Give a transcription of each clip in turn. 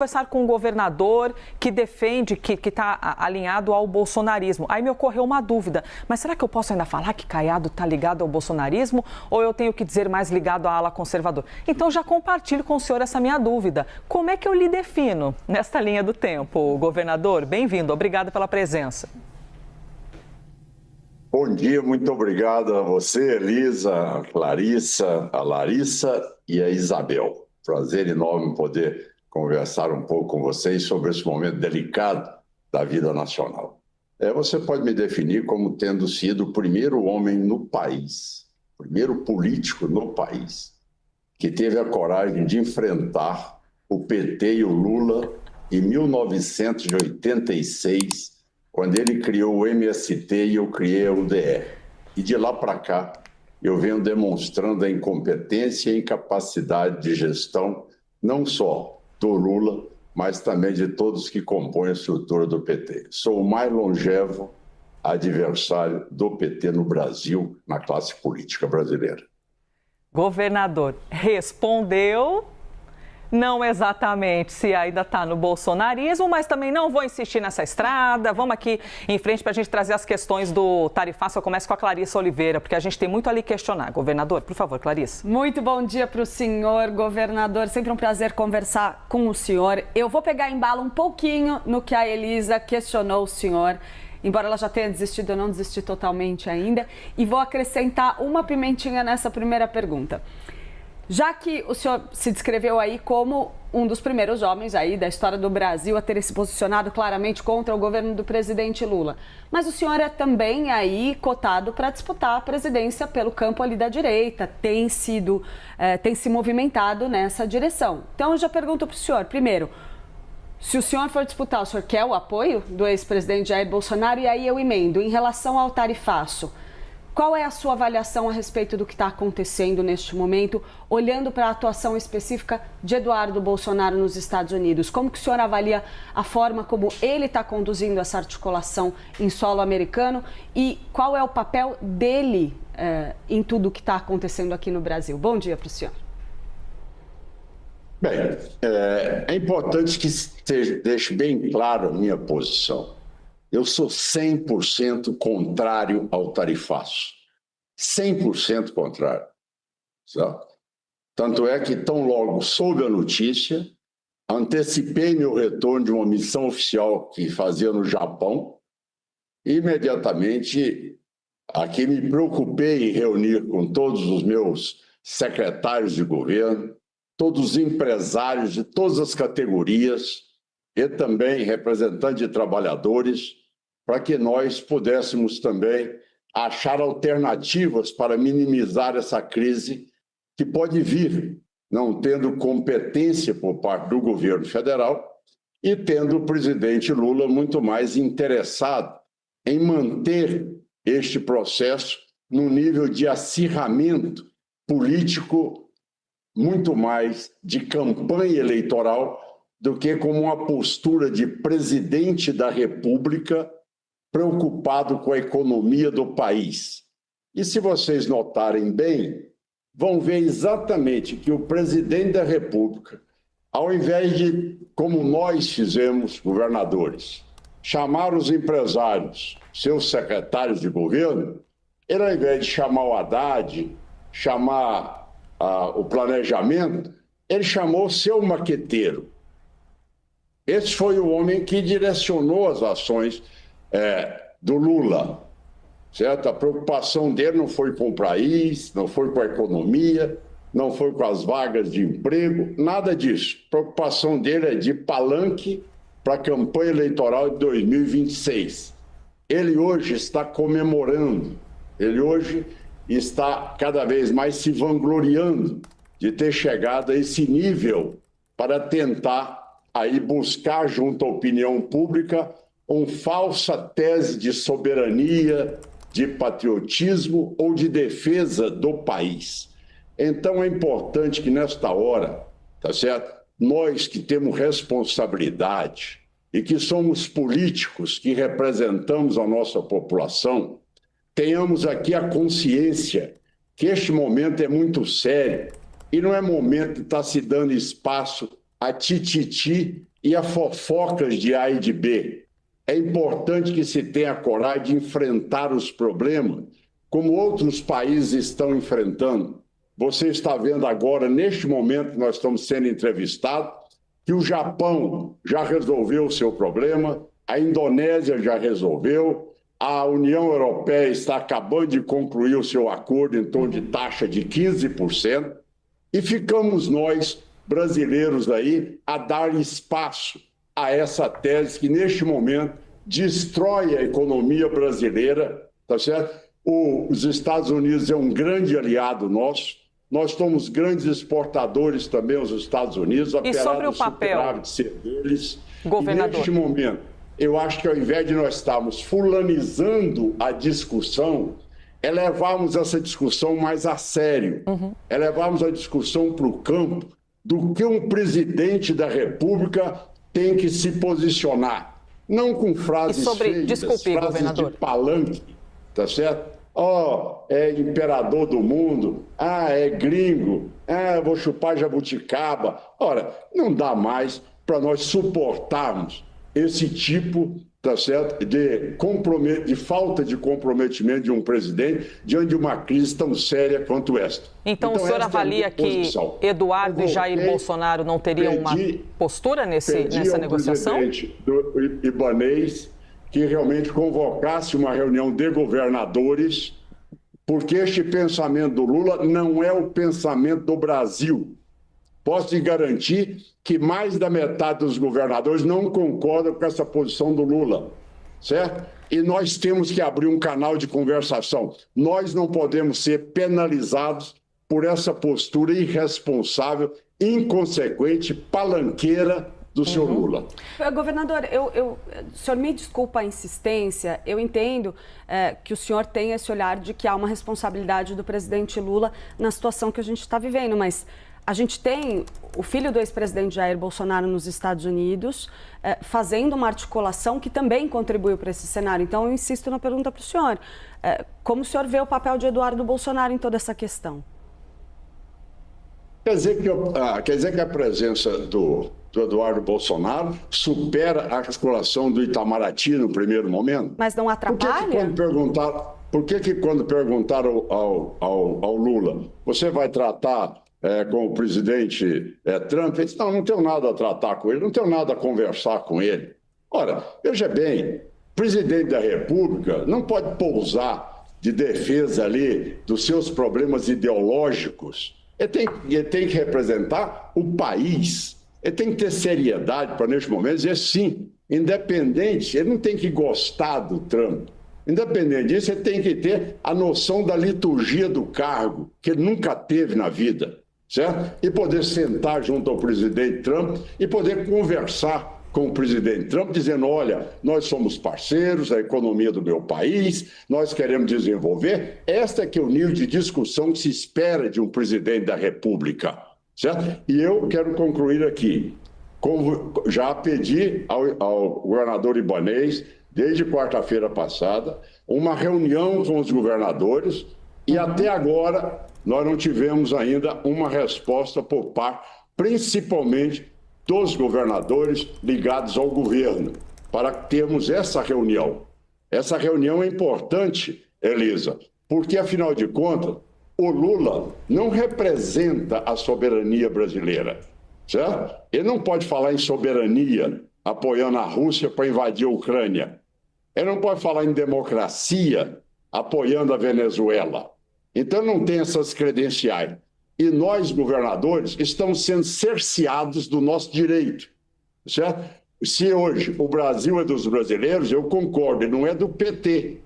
Conversar com um governador que defende, que está alinhado ao bolsonarismo. Aí me ocorreu uma dúvida, mas será que eu posso ainda falar que Caiado está ligado ao bolsonarismo ou eu tenho que dizer mais ligado à ala conservadora? Então já compartilho com o senhor essa minha dúvida. Como é que eu lhe defino nesta linha do tempo, governador? Bem-vindo, obrigada pela presença. Bom dia, muito obrigado a você, Elisa, a Clarissa, a Larissa e a Isabel. Prazer enorme poder conversar um pouco com vocês sobre esse momento delicado da vida nacional. Você pode me definir como tendo sido o primeiro homem no país, o primeiro político no país, que teve a coragem de enfrentar o PT e o Lula em 1986, quando ele criou o MST e eu criei a UDR. E de lá para cá, eu venho demonstrando a incompetência e incapacidade de gestão, não só do Lula, mas também de todos que compõem a estrutura do PT. Sou o mais longevo adversário do PT no Brasil, na classe política brasileira. Governador, respondeu, não exatamente se ainda está no bolsonarismo, mas também não vou insistir nessa estrada. Vamos aqui em frente para a gente trazer as questões do tarifaço. Eu começo com a Clarissa Oliveira, porque a gente tem muito ali questionar. Governador, por favor, Clarissa. Muito bom dia para o senhor, governador. Sempre um prazer conversar com o senhor. Eu vou pegar embalo um pouquinho no que a Elisa questionou o senhor. Embora ela já tenha desistido, eu não desisti totalmente ainda. E vou acrescentar uma pimentinha nessa primeira pergunta. Já que o senhor se descreveu aí como um dos primeiros homens aí da história do Brasil a ter se posicionado claramente contra o governo do presidente Lula, mas o senhor é também aí cotado para disputar a presidência pelo campo ali da direita, tem se movimentado nessa direção. Então eu já pergunto para o senhor, primeiro, se o senhor for disputar, o senhor quer o apoio do ex-presidente Jair Bolsonaro? E aí eu emendo, em relação ao tarifaço, qual é a sua avaliação a respeito do que está acontecendo neste momento, olhando para a atuação específica de Eduardo Bolsonaro nos Estados Unidos? Como que o senhor avalia a forma como ele está conduzindo essa articulação em solo americano e qual é o papel dele em tudo o que está acontecendo aqui no Brasil? Bom dia para o senhor. Bem, é importante que deixe bem claro a minha posição. Eu sou 100% contrário ao tarifaço. 100% contrário. Certo? Tanto é que, tão logo soube a notícia, antecipei meu retorno de uma missão oficial que fazia no Japão. E, imediatamente, aqui me preocupei em reunir com todos os meus secretários de governo, todos os empresários de todas as categorias, e também representantes de trabalhadores, para que nós pudéssemos também achar alternativas para minimizar essa crise que pode vir, não tendo competência por parte do governo federal e tendo o presidente Lula muito mais interessado em manter este processo num nível de acirramento político muito mais de campanha eleitoral do que como uma postura de presidente da República preocupado com a economia do país. E se vocês notarem bem, vão ver exatamente que o presidente da República, ao invés de, como nós fizemos, governadores, chamar os empresários, seus secretários de governo, ele, ao invés de chamar o Haddad, chamar o planejamento, ele chamou o seu maqueteiro. Esse foi o homem que direcionou as ações do Lula, certo? A preocupação dele não foi com o país, não foi com a economia, não foi com as vagas de emprego, nada disso. A preocupação dele é de palanque para a campanha eleitoral de 2026. Ele hoje está comemorando, ele hoje está cada vez mais se vangloriando de ter chegado a esse nível para tentar aí buscar junto à opinião pública uma falsa tese de soberania, de patriotismo ou de defesa do país. Então é importante que nesta hora, tá certo? Nós que temos responsabilidade e que somos políticos que representamos a nossa população, tenhamos aqui a consciência que este momento é muito sério e não é momento de estar se dando espaço a tititi e a fofocas de A e de B. É importante que se tenha coragem de enfrentar os problemas, como outros países estão enfrentando. Você está vendo agora, neste momento que nós estamos sendo entrevistados, que o Japão já resolveu o seu problema, a Indonésia já resolveu, a União Europeia está acabando de concluir o seu acordo em torno de taxa de 15%, e ficamos nós, brasileiros aí, a dar espaço a essa tese que, neste momento, destrói a economia brasileira, tá certo? Os Estados Unidos é um grande aliado nosso, nós somos grandes exportadores também aos Estados Unidos, apesar do superávit ser deles. Governador. E neste momento, eu acho que ao invés de nós estarmos fulanizando a discussão, é levarmos essa discussão mais a sério, é levarmos a discussão para o campo do que um presidente da República tem que se posicionar. Não com frases feias, frases governador, de palanque, tá certo? É imperador do mundo, é gringo, vou chupar jabuticaba. Ora, não dá mais para nós suportarmos esse tipo, tá certo, de falta de comprometimento de um presidente diante de uma crise tão séria quanto esta. Então o senhor avalia que Eduardo e Jair Bolsonaro não teriam uma postura nessa negociação? Presidente do Ibanez que realmente convocasse uma reunião de governadores, porque este pensamento do Lula não é o pensamento do Brasil. Posso te garantir que mais da metade dos governadores não concordam com essa posição do Lula, certo? E nós temos que abrir um canal de conversação. Nós não podemos ser penalizados por essa postura irresponsável, inconsequente, palanqueira do senhor Lula. Governador, o senhor me desculpa a insistência, eu entendo que o senhor tem esse olhar de que há uma responsabilidade do presidente Lula na situação que a gente está vivendo, mas a gente tem o filho do ex-presidente Jair Bolsonaro nos Estados Unidos fazendo uma articulação que também contribuiu para esse cenário. Então, eu insisto na pergunta para o senhor. Como o senhor vê o papel de Eduardo Bolsonaro em toda essa questão? Quer dizer que a presença do Eduardo Bolsonaro supera a articulação do Itamaraty no primeiro momento? Mas não atrapalha? Por que quando perguntaram ao Lula, você vai tratar com o presidente Trump? Ele disse, não tenho nada a tratar com ele, não tenho nada a conversar com ele. Ora, veja bem, o presidente da República não pode pousar de defesa ali dos seus problemas ideológicos. Ele tem que representar o país. Ele tem que ter seriedade para, neste momento, dizer sim, independente, ele não tem que gostar do Trump. Independente disso, ele tem que ter a noção da liturgia do cargo, que ele nunca teve na vida, certo? E poder sentar junto ao presidente Trump e poder conversar com o presidente Trump, dizendo, olha, nós somos parceiros, a economia do meu país, nós queremos desenvolver. Esta é que é o nível de discussão que se espera de um presidente da República. Certo? E eu quero concluir aqui. Já pedi ao governador Ibanez, desde quarta-feira passada, uma reunião com os governadores e até agora nós não tivemos ainda uma resposta por parte, principalmente dos governadores ligados ao governo, para termos essa reunião. Essa reunião é importante, Elisa, porque, afinal de contas, o Lula não representa a soberania brasileira, certo? Ele não pode falar em soberania apoiando a Rússia para invadir a Ucrânia. Ele não pode falar em democracia apoiando a Venezuela. Então, não tem essas credenciais. E nós, governadores, estamos sendo cerceados do nosso direito, certo? Se hoje o Brasil é dos brasileiros, eu concordo, ele não é do PT.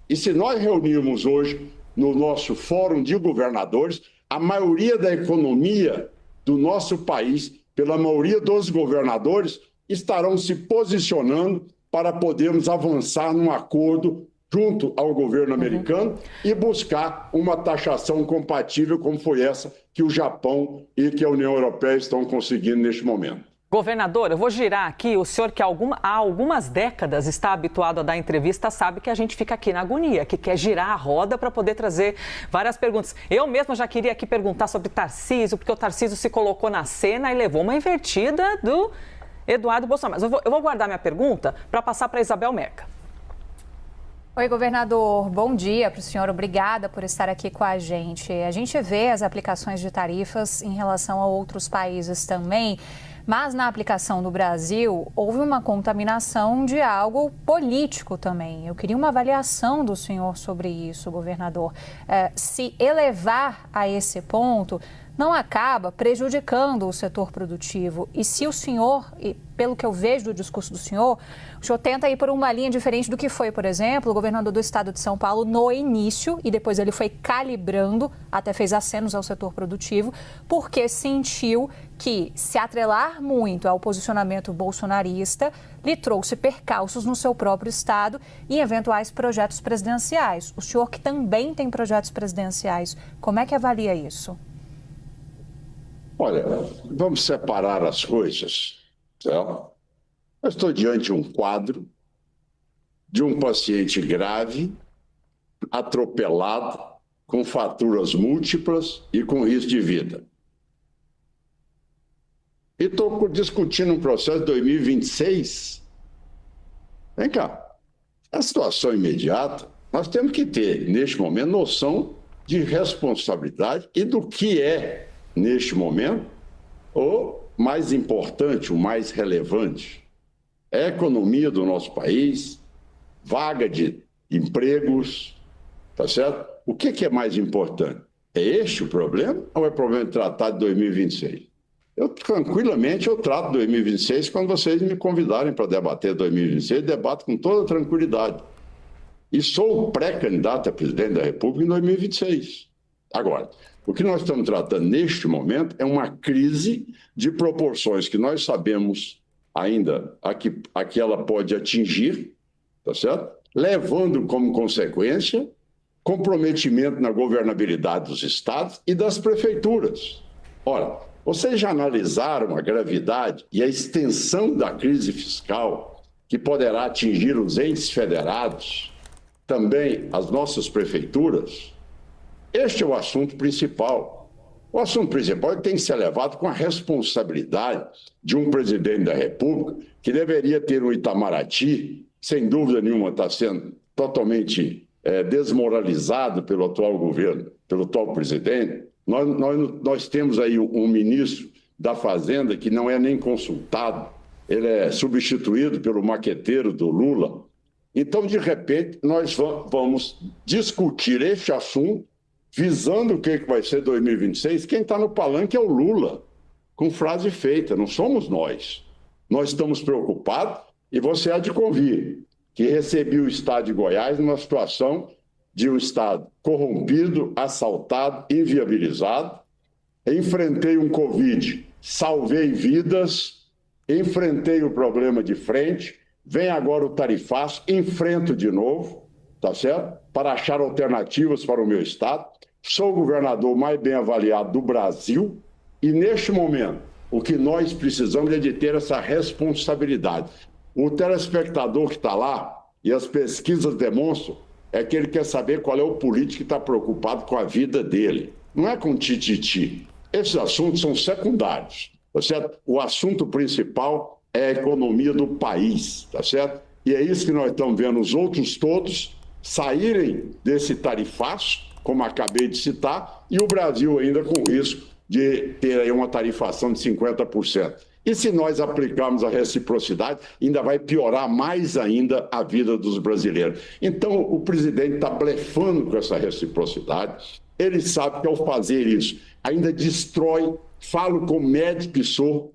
E se nós reunirmos hoje no nosso fórum de governadores, a maioria da economia do nosso país, pela maioria dos governadores, estarão se posicionando para podermos avançar num acordo junto ao governo americano e buscar uma taxação compatível como foi essa que o Japão e que a União Europeia estão conseguindo neste momento. Governador, eu vou girar aqui. O senhor que há algumas décadas está habituado a dar entrevista sabe que a gente fica aqui na agonia, que quer girar a roda para poder trazer várias perguntas. Eu mesma já queria aqui perguntar sobre Tarcísio, porque o Tarcísio se colocou na cena e levou uma invertida do Eduardo Bolsonaro. Mas eu vou guardar minha pergunta para passar para Isabel Meca. Oi, governador. Bom dia para o senhor. Obrigada por estar aqui com a gente. A gente vê as aplicações de tarifas em relação a outros países também, mas na aplicação do Brasil houve uma contaminação de algo político também. Eu queria uma avaliação do senhor sobre isso, governador. Se elevar a esse ponto não acaba prejudicando o setor produtivo. E se o senhor, pelo que eu vejo do discurso do senhor, o senhor tenta ir por uma linha diferente do que foi, por exemplo, o governador do estado de São Paulo no início, e depois ele foi calibrando, até fez acenos ao setor produtivo, porque sentiu que se atrelar muito ao posicionamento bolsonarista lhe trouxe percalços no seu próprio estado e eventuais projetos presidenciais. O senhor que também tem projetos presidenciais, como é que avalia isso? Olha, vamos separar as coisas. Certo? Eu estou diante de um quadro de um paciente grave, atropelado, com fraturas múltiplas e com risco de vida. E estou discutindo um processo de 2026. Vem cá, a situação imediata, nós temos que ter, neste momento, noção de responsabilidade e do que é, neste momento, o mais importante, o mais relevante. É a economia do nosso país, vaga de empregos, tá certo? O que é mais importante? É este o problema ou é o problema de tratar de 2026? Tranquilamente, eu trato 2026 quando vocês me convidarem para debater 2026, debato com toda tranquilidade. E sou pré-candidato a presidente da República em 2026. Agora, o que nós estamos tratando neste momento é uma crise de proporções que nós sabemos ainda a que ela pode atingir, tá certo? Levando como consequência comprometimento na governabilidade dos estados e das prefeituras. Ora, vocês já analisaram a gravidade e a extensão da crise fiscal que poderá atingir os entes federados, também as nossas prefeituras? Este é o assunto principal. O assunto principal é que tem que ser levado com a responsabilidade de um presidente da República que deveria ter um Itamaraty, sem dúvida nenhuma está sendo totalmente desmoralizado pelo atual governo, pelo atual presidente. Nós temos aí um ministro da Fazenda que não é nem consultado, ele é substituído pelo maqueteiro do Lula. Então, de repente, nós vamos discutir este assunto visando o que vai ser 2026, quem está no palanque é o Lula, com frase feita, não somos nós. Nós estamos preocupados e você há de convir que recebi o estado de Goiás numa situação de um estado corrompido, assaltado, inviabilizado. Enfrentei um Covid, salvei vidas, enfrentei o problema de frente, vem agora o tarifaço, enfrento de novo, tá certo? Para achar alternativas para o meu estado. Sou o governador mais bem avaliado do Brasil e, neste momento, o que nós precisamos é de ter essa responsabilidade. O telespectador que está lá, e as pesquisas demonstram, é que ele quer saber qual é o político que está preocupado com a vida dele. Não é com tititi. Esses assuntos são secundários, tá certo? O assunto principal é a economia do país, tá certo? E é isso que nós estamos vendo os outros todos saírem desse tarifaço, como acabei de citar, e o Brasil ainda com risco de ter aí uma tarifação de 50%. E se nós aplicarmos a reciprocidade, ainda vai piorar mais ainda a vida dos brasileiros. Então, o presidente está blefando com essa reciprocidade. Ele sabe que ao fazer isso, ainda destrói, falo como médico que sou,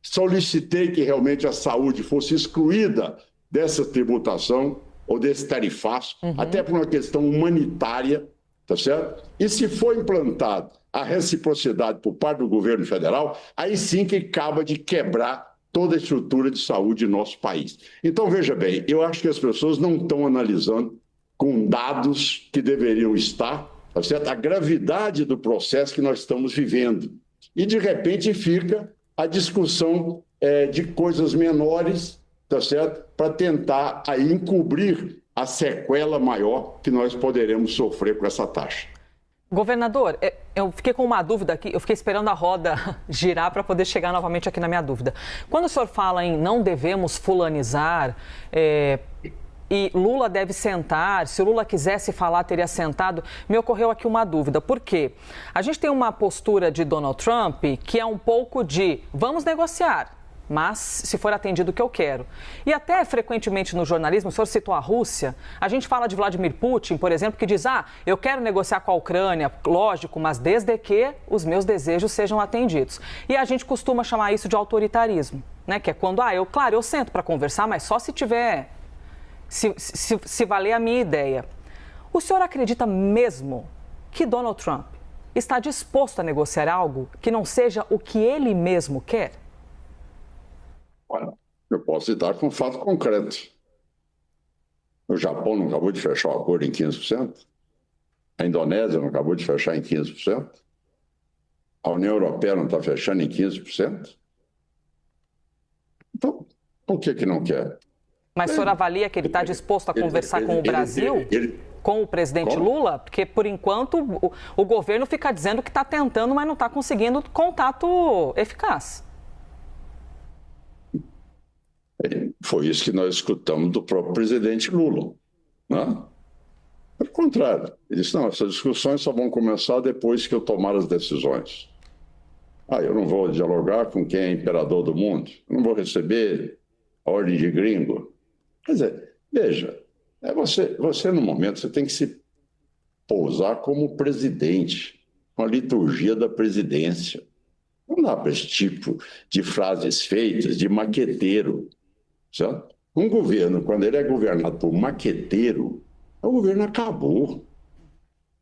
solicitei que realmente a saúde fosse excluída dessa tributação ou desse tarifaço, até por uma questão humanitária, tá certo? E se for implantado a reciprocidade por parte do governo federal, aí sim que acaba de quebrar toda a estrutura de saúde do nosso país. Então, veja bem, eu acho que as pessoas não estão analisando com dados que deveriam estar, tá certo? A gravidade do processo que nós estamos vivendo. E, de repente, fica a discussão de coisas menores, tá certo? Para tentar aí encobrir a sequela maior que nós poderemos sofrer com essa taxa. Governador, eu fiquei com uma dúvida aqui, eu fiquei esperando a roda girar para poder chegar novamente aqui na minha dúvida. Quando o senhor fala em não devemos fulanizar, e Lula deve sentar, se o Lula quisesse falar, teria sentado, me ocorreu aqui uma dúvida. Por quê? A gente tem uma postura de Donald Trump que é um pouco de vamos negociar, mas se for atendido o que eu quero. E até frequentemente no jornalismo, o senhor citou a Rússia, a gente fala de Vladimir Putin, por exemplo, que diz, eu quero negociar com a Ucrânia, lógico, mas desde que os meus desejos sejam atendidos. E a gente costuma chamar isso de autoritarismo, né? Que é quando, eu sento para conversar, mas só se tiver... Se valer a minha ideia. O senhor acredita mesmo que Donald Trump está disposto a negociar algo que não seja o que ele mesmo quer? Olha, eu posso citar com fato concreto. O Japão não acabou de fechar o acordo em 15%? A Indonésia não acabou de fechar em 15%? A União Europeia não está fechando em 15%? Então, por que não quer? Mas o senhor avalia que ele está disposto a conversar com o Brasil, com o presidente Lula? Porque, por enquanto, o governo fica dizendo que está tentando, mas não está conseguindo contato eficaz. Foi isso que nós escutamos do próprio presidente Lula, né? Pelo contrário, ele disse, essas discussões só vão começar depois que eu tomar as decisões. Eu não vou dialogar com quem é imperador do mundo, eu não vou receber a ordem de gringo. Quer dizer, veja, você no momento, você tem que se pousar como presidente, com a liturgia da presidência. Não dá para esse tipo de frases feitas, de maqueteiro, certo? Um governo, quando ele é governado por maqueteiro, o governo acabou.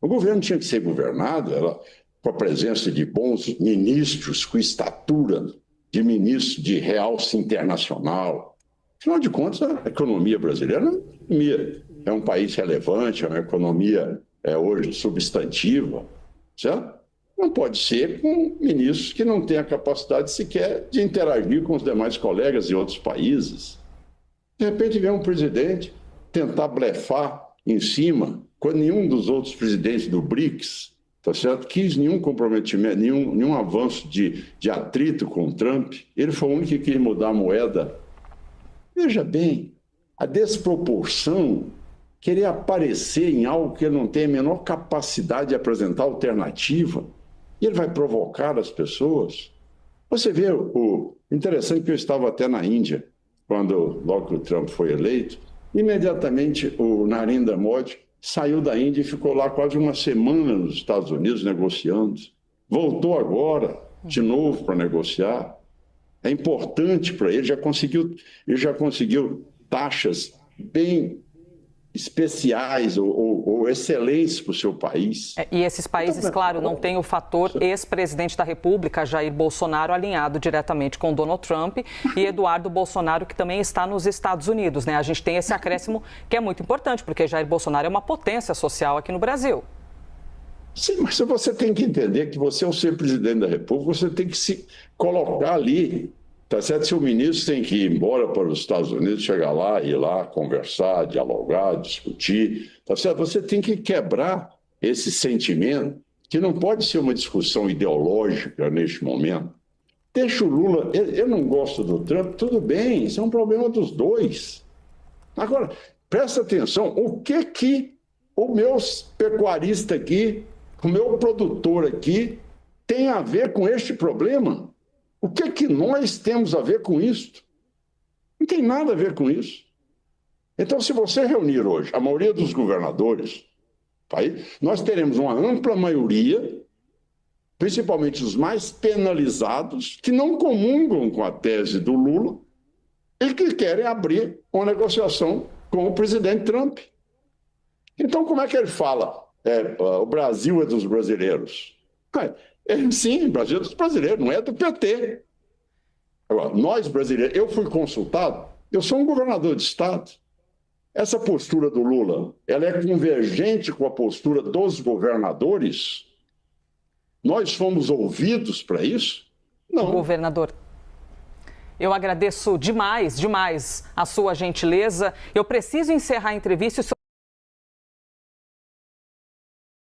O governo tinha que ser governado com a presença de bons ministros, com estatura de ministro de realce internacional. Afinal de contas, a economia brasileira é um país relevante, é uma economia hoje substantiva, certo? Não pode ser com ministros que não têm a capacidade sequer de interagir com os demais colegas de outros países. De repente vem um presidente tentar blefar em cima, quando nenhum dos outros presidentes do BRICS, tá certo, quis nenhum comprometimento, nenhum avanço de atrito com o Trump. Ele foi o único que quis mudar a moeda. Veja bem, a desproporção, querer aparecer em algo que ele não tem a menor capacidade de apresentar alternativa, e ele vai provocar as pessoas. Você vê, interessante que eu estava até na Índia, logo que o Trump foi eleito, imediatamente o Narendra Modi saiu da Índia e ficou lá quase uma semana nos Estados Unidos negociando. Voltou agora, de novo, para negociar. É importante para ele, já conseguiu taxas bem especiais ou excelentes para o seu país. E esses países, claro, não têm o fator ex-presidente da República, Jair Bolsonaro, alinhado diretamente com Donald Trump, e Eduardo Bolsonaro, que também está nos Estados Unidos, né? A gente tem esse acréscimo que é muito importante, porque Jair Bolsonaro é uma potência social aqui no Brasil. Sim, mas você tem que entender que você, ao ser presidente da República, você tem que se colocar ali, tá certo? Se o ministro tem que ir embora para os Estados Unidos, chegar lá, ir lá, conversar, dialogar, discutir, tá certo? Você tem que quebrar esse sentimento, que não pode ser uma discussão ideológica neste momento. Deixa o Lula, eu não gosto do Trump, tudo bem, isso é um problema dos dois. Agora, presta atenção, o que o meu pecuarista aqui, o meu produtor aqui, tem a ver com este problema? O que nós temos a ver com isso? Não tem nada a ver com isso. Então, se você reunir hoje a maioria dos governadores, nós teremos uma ampla maioria, principalmente os mais penalizados, que não comungam com a tese do Lula e que querem abrir uma negociação com o presidente Trump. Então, como é que ele fala? O Brasil é dos brasileiros. Sim, o Brasil é dos brasileiros, não é do PT. Agora, nós brasileiros, eu fui consultado, eu sou um governador de estado. Essa postura do Lula, ela é convergente com a postura dos governadores? Nós fomos ouvidos para isso? Não. Governador, eu agradeço demais a sua gentileza. Eu preciso encerrar a entrevista.